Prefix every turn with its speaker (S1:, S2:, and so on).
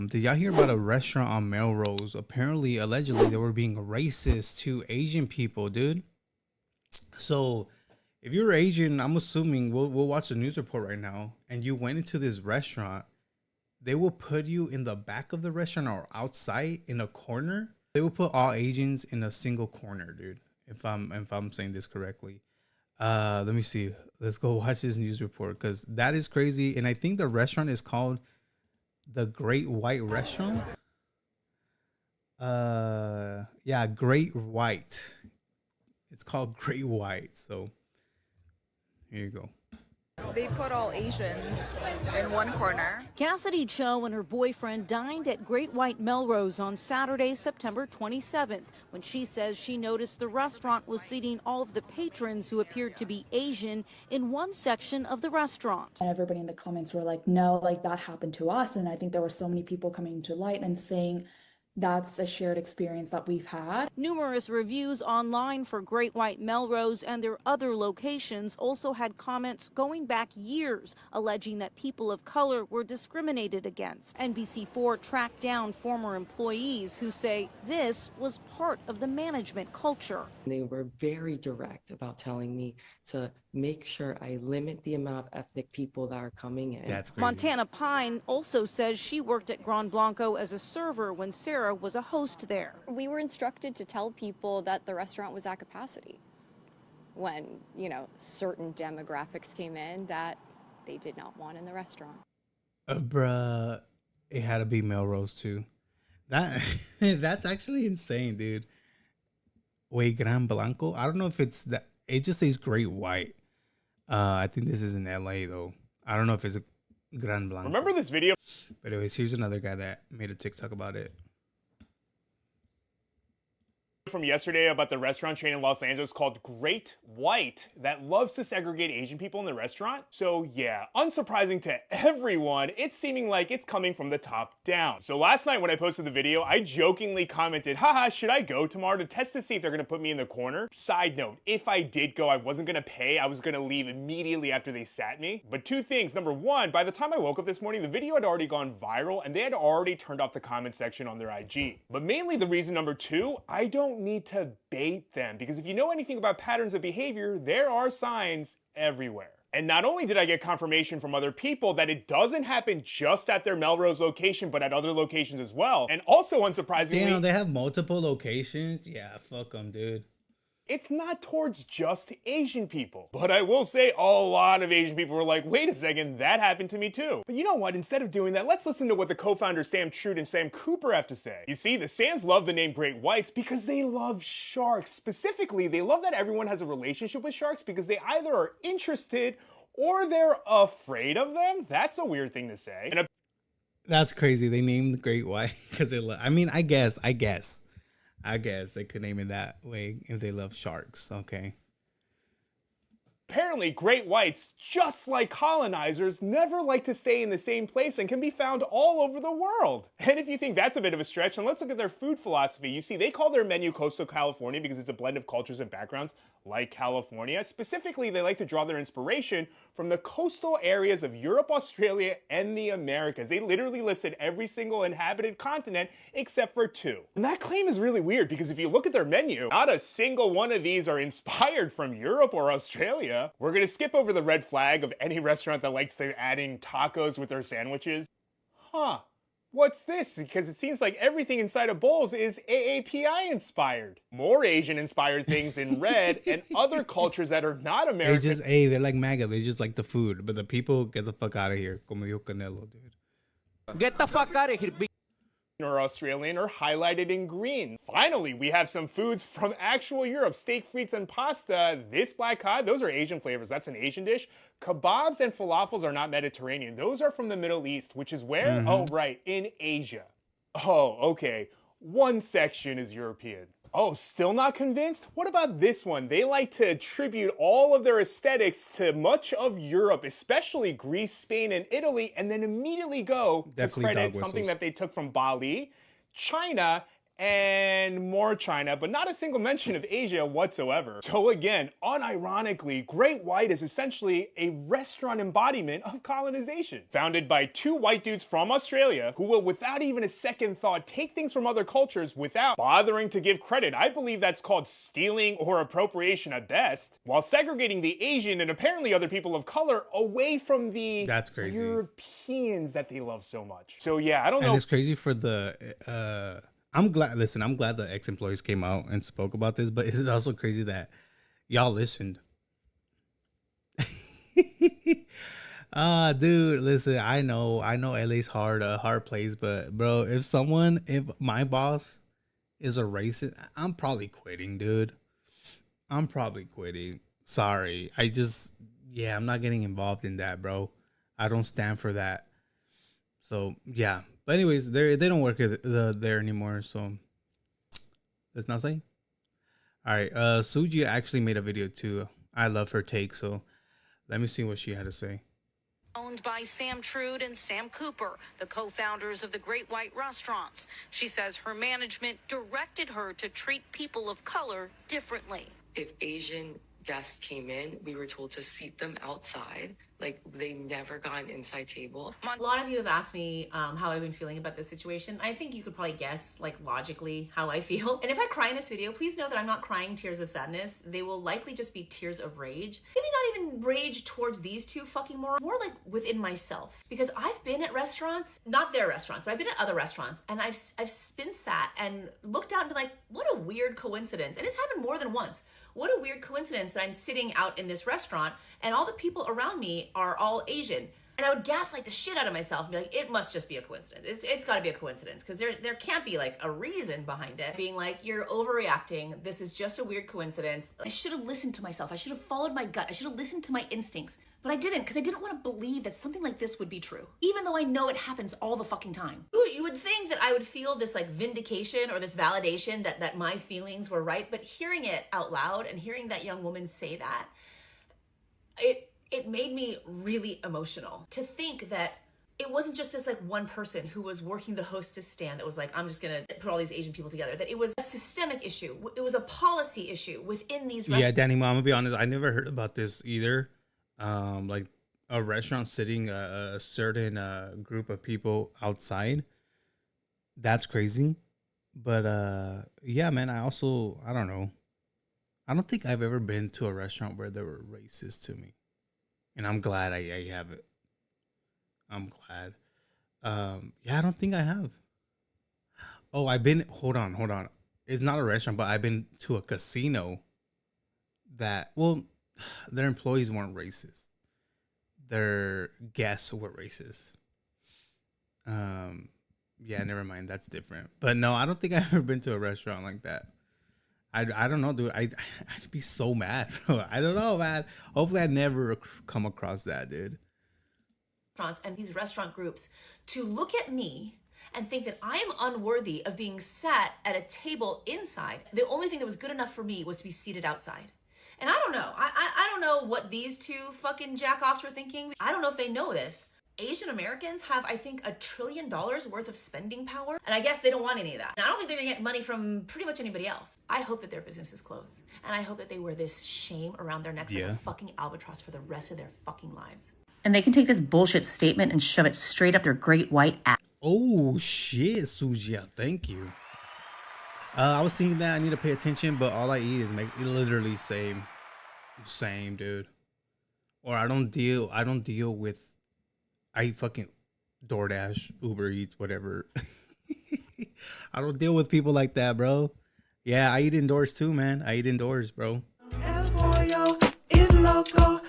S1: Did y'all hear about a restaurant on Melrose? Apparently, allegedly, they were being racist to Asian people, dude. So, if you're Asian, I'm assuming we'll watch the news report right now, and you went into this restaurant, they will put you in the back of the restaurant or outside in a corner. They will put all Asians in a single corner, dude. If I'm saying this correctly. Let me see. Let's go watch this news report because that is crazy. And I think the restaurant is called the Great White Restaurant. Yeah, Great White. It's called Great White. So here you go.
S2: They put all Asians in one corner.
S3: Cassidy Cho and her boyfriend dined at Great White Melrose on Saturday, September 27th, when she says she noticed the restaurant was seating all of the patrons who appeared to be Asian in one section of the restaurant.
S4: And everybody in the comments were like, no, like that happened to us. And I think there were so many people coming to light and saying that's a shared experience that we've had.
S3: Numerous reviews online for Great White Melrose and their other locations also had comments going back years alleging that people of color were discriminated against. NBC4 tracked down former employees who say this was part of the management culture.
S5: They were very direct about telling me to make sure I limit the amount of ethnic people that are coming in.
S1: That's crazy.
S3: Montana Pine also says she worked at Gran Blanco as a server when Sarah was a host there.
S6: We were instructed to tell people that the restaurant was at capacity when, certain demographics came in that they did not want in the restaurant.
S1: Bruh, it had to be Melrose too. That's actually insane, dude. Wait, Gran Blanco? I don't know if it's that. It just says Great White. I think this is in LA though. I don't know if it's a Gran Blanco.
S7: Remember this video?
S1: But anyways, here's another guy that made a TikTok about it.
S7: From yesterday about the restaurant chain in Los Angeles called Great White that loves to segregate Asian people in the restaurant. So yeah, unsurprising to everyone, it's seeming like it's coming from the top down. So last night when I posted the video, I jokingly commented, haha, should I go tomorrow to test to see if they're gonna put me in the corner? Side note, if I did go, I wasn't gonna pay. I was gonna leave immediately after they sat me. But two things. Number one, by the time I woke up this morning, the video had already gone viral and they had already turned off the comment section on their IG. But mainly the reason number two, I don't need to bait them, because if you know anything about patterns of behavior, there are signs everywhere. And not only did I get confirmation from other people that it doesn't happen just at their Melrose location, but at other locations as well. And also unsurprisingly,
S1: Damn, they have multiple locations? Yeah, fuck them, dude.
S7: it's not towards just Asian people. But I will say a lot of Asian people were like, wait a second, that happened to me too. But you know what, instead of doing that, let's listen to what the co-founders Sam Trude and Sam Cooper have to say. You see, the Sams love the name Great Whites because they love sharks. Specifically, they love that everyone has a relationship with sharks because they either are interested or they're afraid of them. That's a weird thing to say. And
S1: That's crazy. They named the Great White because they love. I mean, I guess they could name it that way if they love sharks. Okay.
S7: apparently great whites, just like colonizers, never like to stay in the same place and can be found all over the world. And if you think that's a bit of a stretch, then let's look at their food philosophy. You see, they call their menu Coastal California because it's a blend of cultures and backgrounds like California. Specifically, they like to draw their inspiration from the coastal areas of Europe, Australia, and the Americas. They literally listed every single inhabited continent except for 2. And that claim is really weird because if you look at their menu, not a single one of these are inspired from Europe or Australia. We're gonna skip over the red flag of any restaurant that likes to adding tacos with their sandwiches. Huh. What's this? Because it seems like everything inside of bowls is AAPI inspired. More Asian inspired things in red and other cultures that are not American.
S1: They're like MAGA. They just like the food. But the people, get the fuck out of here. Como dijo Canelo, dude.
S8: Get the fuck out of here, big.
S7: Or Australian are highlighted in green. Finally, we have some foods from actual Europe. Steak, frites, and pasta. This black cod, those are Asian flavors. That's an Asian dish. Kebabs and falafels are not Mediterranean. Those are from the Middle East, which is where? Oh, right, in Asia. Oh, okay. One section is European. Oh, still not convinced? What about this one? They like to attribute all of their aesthetics to much of Europe, especially Greece, Spain, and Italy, and then immediately go to credit something that they took from Bali, China, and more China, but not a single mention of Asia whatsoever. So again, unironically, Great White is essentially a restaurant embodiment of colonization, founded by two white dudes from Australia who will, without even a second thought, take things from other cultures without bothering to give credit. I believe that's called stealing or appropriation at best, while segregating the Asian and apparently other people of color away from the
S1: That's crazy.
S7: Europeans that they love so much. So yeah, I don't know.
S1: And it's crazy for the I'm glad the ex-employees came out and spoke about this, but it's also crazy that y'all listened. Dude, listen, I know LA's a hard place, but bro, if my boss is a racist, I'm probably quitting, dude. I'm probably quitting. Sorry. I'm not getting involved in that, bro. I don't stand for that. So, yeah. But anyways, they don't work there anymore, so let's not say. All right, Suji actually made a video too. I love her take, so let me see what she had to say.
S3: Owned by Sam Trude and Sam Cooper, the co-founders of the Great White Restaurants. She says her management directed her to treat people of color differently.
S5: If Asian guests came in, we were told to seat them outside. Like, they never got an inside table.
S8: A lot of you have asked me how I've been feeling about this situation. I think you could probably guess, like, logically how I feel. And if I cry in this video, please know that I'm not crying tears of sadness. They will likely just be tears of rage. Maybe not even rage towards these two fucking morons, more like within myself. Because I've been at restaurants, not their restaurants, but I've been at other restaurants, and I've been sat and looked out and been like, what a weird coincidence. And it's happened more than once. What a weird coincidence that I'm sitting out in this restaurant and all the people around me are all Asian. And I would gaslight the shit out of myself and be like, it must just be a coincidence. It's got to be a coincidence, because there can't be like a reason behind it. Being like, you're overreacting. This is just a weird coincidence. I should have listened to myself. I should have followed my gut. I should have listened to my instincts. But I didn't, because I didn't want to believe that something like this would be true, even though I know it happens all the fucking time. You would think that I would feel this like vindication or this validation that my feelings were right, but hearing it out loud and hearing that young woman say that, it made me really emotional. To think that it wasn't just this like one person who was working the hostess stand that was like, I'm just gonna put all these Asian people together. That it was a systemic issue. It was a policy issue within these restaurants.
S1: Yeah, Danny, I'm gonna be honest. I never heard about this either. Like a restaurant sitting a certain group of people outside. That's crazy. But yeah, man, I don't know. I don't think I've ever been to a restaurant where they were racist to me. And I'm glad I have it. I'm glad. Yeah, I don't think I have. Oh, hold on. It's not a restaurant, but I've been to a casino that, well, their employees weren't racist. Their guests were racist. Yeah, never mind. That's different. But no, I don't think I've ever been to a restaurant like that. I don't know, dude. I'd be so mad, bro. I don't know, man. Hopefully I never come across that, dude.
S8: And these restaurant groups to look at me and think that I am unworthy of being sat at a table inside. The only thing that was good enough for me was to be seated outside. And I don't know. I don't know what these two fucking jackoffs were thinking. I don't know if they know this. Asian Americans have, I think, $1 trillion worth of spending power. And I guess they don't want any of that. And I don't think they're gonna get money from pretty much anybody else. I hope that their businesses close. And I hope that they wear this shame around their necks like a fucking albatross for the rest of their fucking lives.
S9: And they can take this bullshit statement and shove it straight up their great white ass.
S1: Oh, shit, Sujia. Thank you. I was thinking that I need to pay attention, but all I eat is literally same, dude. Or I don't deal with, I fucking DoorDash, Uber Eats, whatever. I don't deal with people like that, bro. Yeah, I eat indoors too, man. I eat indoors, bro.
S10: El pollo is loco.